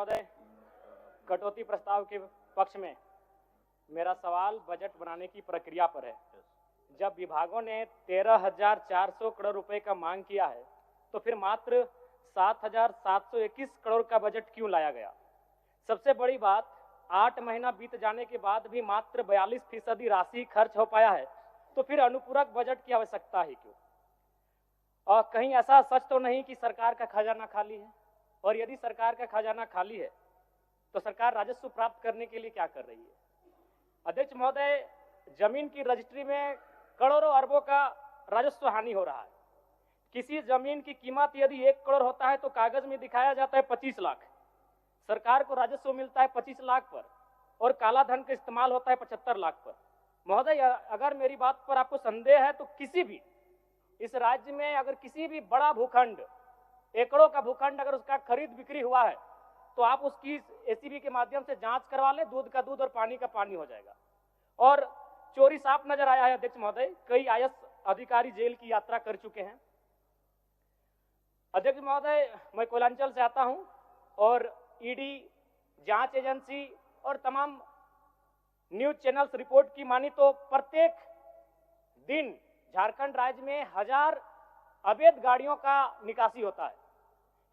महोदय, कटौती प्रस्ताव के पक्ष में मेरा सवाल बजट बनाने की प्रक्रिया पर है। जब विभागों ने 13,400 करोड़ रुपए का मांग किया है तो फिर मात्र 7,721 करोड़ का बजट क्यों लाया गया? सबसे बड़ी बात, 8 महीना बीत जाने के बाद भी मात्र 42% राशि खर्च हो पाया है, तो फिर अनुपूरक बजट की आवश्यकता ही क्यों? और कहीं ऐसा सच तो नहीं कि सरकार का खजाना खाली है? और यदि सरकार का खजाना खाली है तो सरकार राजस्व प्राप्त करने के लिए क्या कर रही है? अध्यक्ष महोदय, जमीन की रजिस्ट्री में करोड़ों अरबों का राजस्व हानि हो रहा है। किसी जमीन की कीमत यदि 1 करोड़ होता है तो कागज में दिखाया जाता है 25 लाख। सरकार को राजस्व मिलता है 25 लाख पर और काला धन का इस्तेमाल होता है 75 लाख पर। महोदय, अगर मेरी बात पर आपको संदेह है तो किसी भी इस राज्य में अगर किसी भी बड़ा भूखंड, एकड़ों का भूखंड अगर उसका खरीद बिक्री हुआ है तो आप उसकी एसीबी के माध्यम से जांच करवा ले, दूध का दूध और पानी का पानी हो जाएगा। और चोरी साफ नजर आया है अध्यक्ष महोदय, कई आईएएस अधिकारी जेल की यात्रा कर चुके हैं। अध्यक्ष महोदय, मैं कोयलांचल से आता हूं और ईडी, जांच एजेंसी और तमाम न्यूज चैनल्स रिपोर्ट की मानी तो प्रत्येक दिन झारखंड राज्य में 1000 अवैध गाड़ियों का निकासी होता है।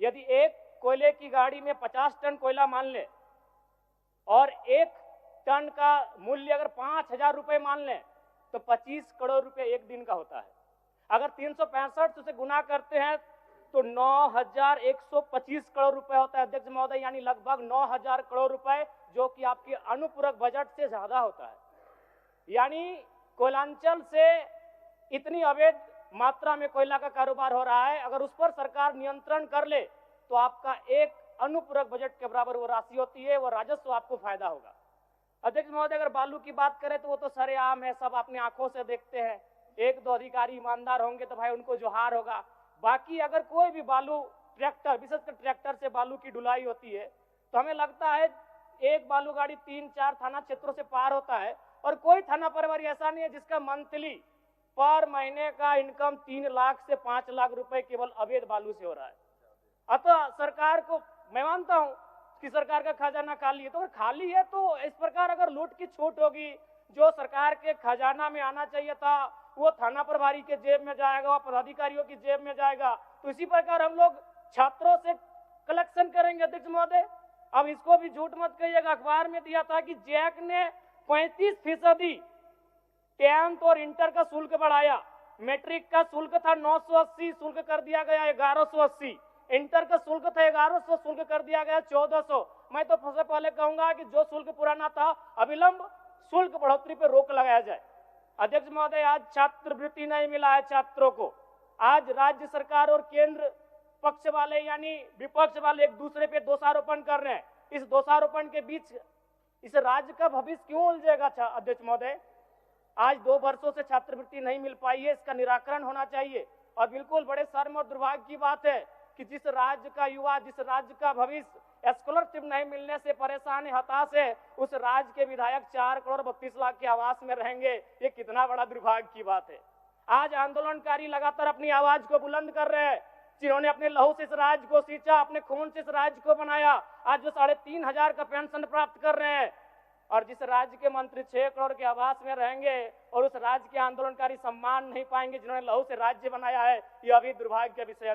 यदि एक कोयले की गाड़ी में 50 टन कोयला मान ले और 1 टन का मूल्य अगर 5,000 रुपए मान लें तो 25 करोड़ रुपए एक दिन का होता है। अगर 365 से गुना करते हैं तो 9,125 करोड़ रुपए होता है अध्यक्ष महोदय, यानी लगभग 9,000 करोड़ रुपए, जो कि आपके अनुपूरक बजट से ज्यादा होता है। यानी कोयलांचल से इतनी अवैध मात्रा में कोयला का कारोबार हो रहा है, अगर उस पर सरकार नियंत्रण कर ले तो आपका एक अनुपूरक बजट के बराबर वो राशि होती है, वो राजस्व आपको फायदा होगा। अध्यक्ष महोदय, अगर बालू की बात करें तो वो तो सरेआम है, सब अपने आंखों से देखते हैं। 1-2 अधिकारी ईमानदार होंगे तो भाई उनको जोहार होगा। बाकी अगर कोई भी बालू ट्रैक्टर, विशेषकर ट्रैक्टर से बालू की ढुलाई होती है तो हमें लगता है एक बालू गाड़ी 3-4 थाना क्षेत्रों से पार होता है और कोई थाना प्रभारी ऐसा नहीं है जिसका मंथली पर महीने का इनकम 3 लाख से 5 लाख रुपए केवल अवैध बालू से हो रहा है। अतः सरकार को, मैं मानता हूं कि सरकार का खजाना खाली है, तो अगर खाली है तो इस प्रकार अगर लूट की छूट होगी, जो सरकार के खजाना में आना चाहिए था वो थाना प्रभारी के जेब में जाएगा, वो पदाधिकारियों की जेब में जाएगा। तो इसी प्रकार हम लोग छात्रों से कलेक्शन करेंगे अध्यक्ष महोदय। अब इसको भी झूठ मत कहिएगा, अखबार में दिया था कि जैक ने 35% 10th और इंटर का शुल्क बढ़ाया। मैट्रिक का शुल्क था 980, शुल्क कर दिया गया 1180। इंटर का शुल्क था 1100, शुल्क कर दिया गया 1400। मैं तो सबसे पहले कहूंगा कि जो शुल्क पुराना था अविलंब शुल्क बढ़ोतरी पर रोक लगाया जाए। अध्यक्ष महोदय, आज छात्रवृत्ति नहीं मिला है छात्रों को। आज राज्य सरकार और केंद्र पक्ष वाले यानी विपक्ष वाले एक दूसरे पे दोषारोपण कर रहे हैं। इस दोषारोपण के बीच इस राज्य का भविष्य क्यों उलझेगा अध्यक्ष महोदय? आज 2 वर्षों से छात्रवृत्ति नहीं मिल पाई है, इसका निराकरण होना चाहिए। और बिल्कुल बड़े शर्म और दुर्भाग्य की बात है कि जिस राज्य का युवा, जिस राज्य का भविष्य स्कॉलरशिप नहीं मिलने से परेशान है, हताश है, उस राज्य के विधायक 4 करोड़ 32 लाख के आवास में रहेंगे। ये कितना बड़ा दुर्भाग्य की बात है। आज आंदोलनकारी लगातार अपनी आवाज को बुलंद कर रहे हैं, जिन्होंने अपने लहू से इस राज्य को सींचा, अपने खून से इस राज्य को बनाया। आज जो 3,500 का पेंशन प्राप्त कर रहे हैं और जिस राज्य के मंत्री 6 करोड़ के आवास में रहेंगे और उस राज्य के आंदोलनकारी सम्मान नहीं पाएंगे जिन्होंने लहू से राज्य बनाया है, यह अभी दुर्भाग्य का विषय।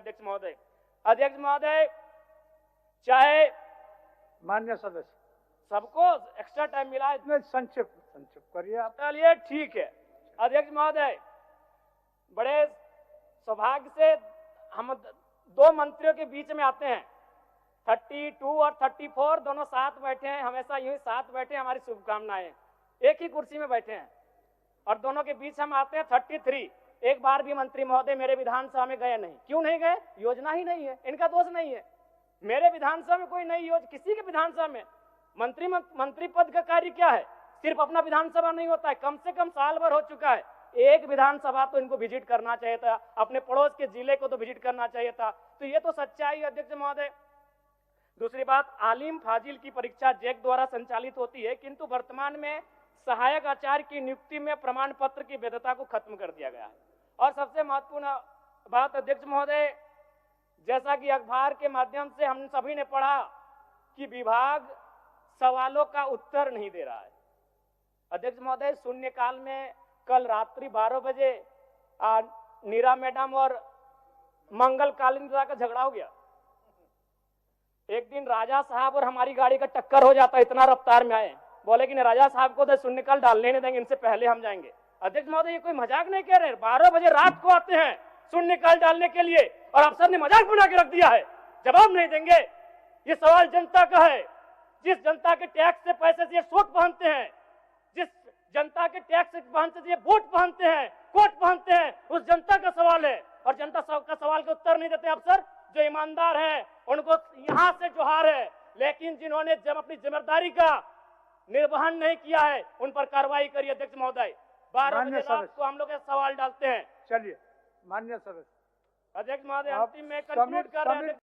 अध्यक्ष महोदय, चाहे मान्य सदस्य सबको एक्स्ट्रा टाइम मिला है, इसमें संक्षिप्त करिए आप। चलिए ठीक है। अध्यक्ष महोदय, बड़े सौभाग्य से हम 2 मंत्रियों के बीच में आते हैं। 32 और 34 दोनों साथ बैठे हैं, हमेशा यूं ही साथ बैठे हैं, हमारी शुभकामनाएं। एक ही कुर्सी में बैठे हैं और दोनों के बीच हम आते हैं 33। एक बार भी मंत्री महोदय मेरे विधानसभा में गए नहीं। क्यों नहीं गए? योजना ही नहीं है, इनका दोष नहीं है। मेरे विधानसभा में कोई नई योजना, किसी के विधानसभा में मंत्री पद का कार्य क्या है? सिर्फ अपना विधानसभा नहीं होता है, कम से कम साल भर हो चुका है। एक विधानसभा तो इनको विजिट करना चाहिए था, अपने पड़ोस के जिले को तो विजिट करना चाहिए था। तो ये तो सच्चाई है अध्यक्ष महोदय। दूसरी बात, आलिम फाजिल की परीक्षा जैक द्वारा संचालित होती है, किंतु वर्तमान में सहायक आचार्य की नियुक्ति में प्रमाण पत्र की वैधता को खत्म कर दिया गया है। और सबसे महत्वपूर्ण बात अध्यक्ष महोदय, जैसा कि अखबार के माध्यम से हम सभी ने पढ़ा कि विभाग सवालों का उत्तर नहीं दे रहा है। अध्यक्ष महोदय, शून्यकाल में कल रात्रि 12 बजे नीरा मैडम और मंगल कालिंद्रा का झगड़ा हो गया। एक दिन राजा साहब और हमारी गाड़ी का टक्कर हो जाता, इतना रफ्तार में आए, बोले कि राजा साहब को तो शून्यकाल डालने नहीं देंगे, इनसे पहले हम जाएंगे। अध्यक्ष महोदय, ये कोई मजाक नहीं कह रहे, 12 बजे रात को आते हैं शून्यकाल डालने के लिए और अफसर ने मजाक बना के रख दिया है, जवाब नहीं देंगे। ये सवाल जनता का है, जिस जनता के टैक्स से पैसे से ये सूट पहनते हैं, जिस जनता के टैक्स से पहनते से ये बूट पहनते हैं, कोट पहनते हैं, उस जनता का सवाल है और जनता का सवाल का उत्तर नहीं देते अफसर। जो ईमानदार है उनको यहां से जोहार है, लेकिन जिन्होंने जब अपनी जिम्मेदारी का निर्वहन नहीं किया है उन पर कार्रवाई करिए। अध्यक्ष महोदय, 12 बजे रात को हम लोग सवाल डालते हैं। चलिए माननीय सदस्य। अध्यक्ष महोदय, अंतिम में कंक्लूड कर रहे हैं।